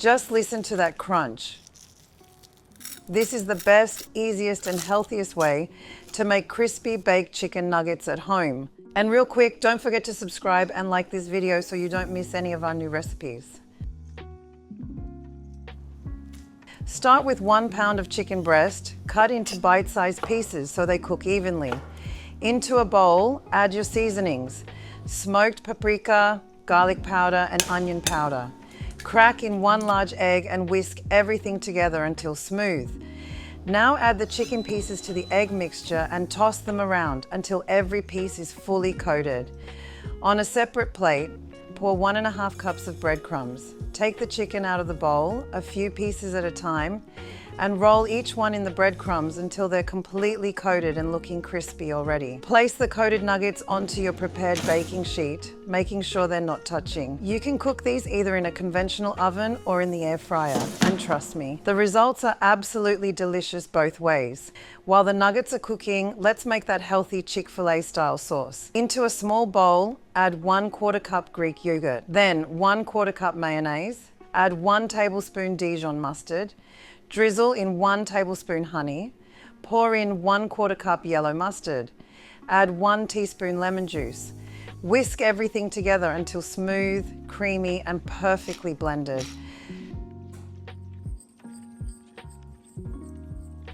Just listen to that crunch. This is the best, easiest, and healthiest way to make crispy baked chicken nuggets at home. And real quick, don't forget to subscribe and like this video so you don't miss any of our new recipes. Start with 1 pound of chicken breast, cut into bite-sized pieces so they cook evenly. Into a bowl, add your seasonings: smoked paprika, garlic powder, and onion powder. Crack in 1 large egg and whisk everything together until smooth. Now add the chicken pieces to the egg mixture and toss them around until every piece is fully coated. On a separate plate, pour 1½ cups of breadcrumbs. Take the chicken out of the bowl, a few pieces at a time, and roll each one in the breadcrumbs until they're completely coated and looking crispy already. Place the coated nuggets onto your prepared baking sheet, making sure they're not touching. You can cook these either in a conventional oven or in the air fryer, and trust me, the results are absolutely delicious both ways. While the nuggets are cooking, let's make that healthy Chick-fil-A style sauce. Into a small bowl, add 1/4 cup Greek yogurt, then 1/4 cup mayonnaise, add 1 tablespoon Dijon mustard, drizzle in 1 tablespoon honey, pour in 1/4 cup yellow mustard, add 1 teaspoon lemon juice. Whisk everything together until smooth, creamy, and perfectly blended.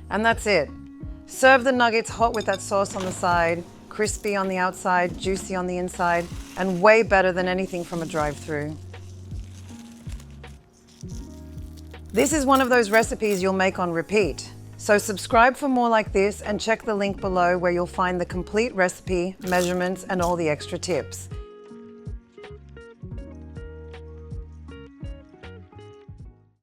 And that's it. Serve the nuggets hot with that sauce on the side, crispy on the outside, juicy on the inside, and way better than anything from a drive-thru. This is one of those recipes you'll make on repeat. So subscribe for more like this and check the link below where you'll find the complete recipe, measurements, and all the extra tips.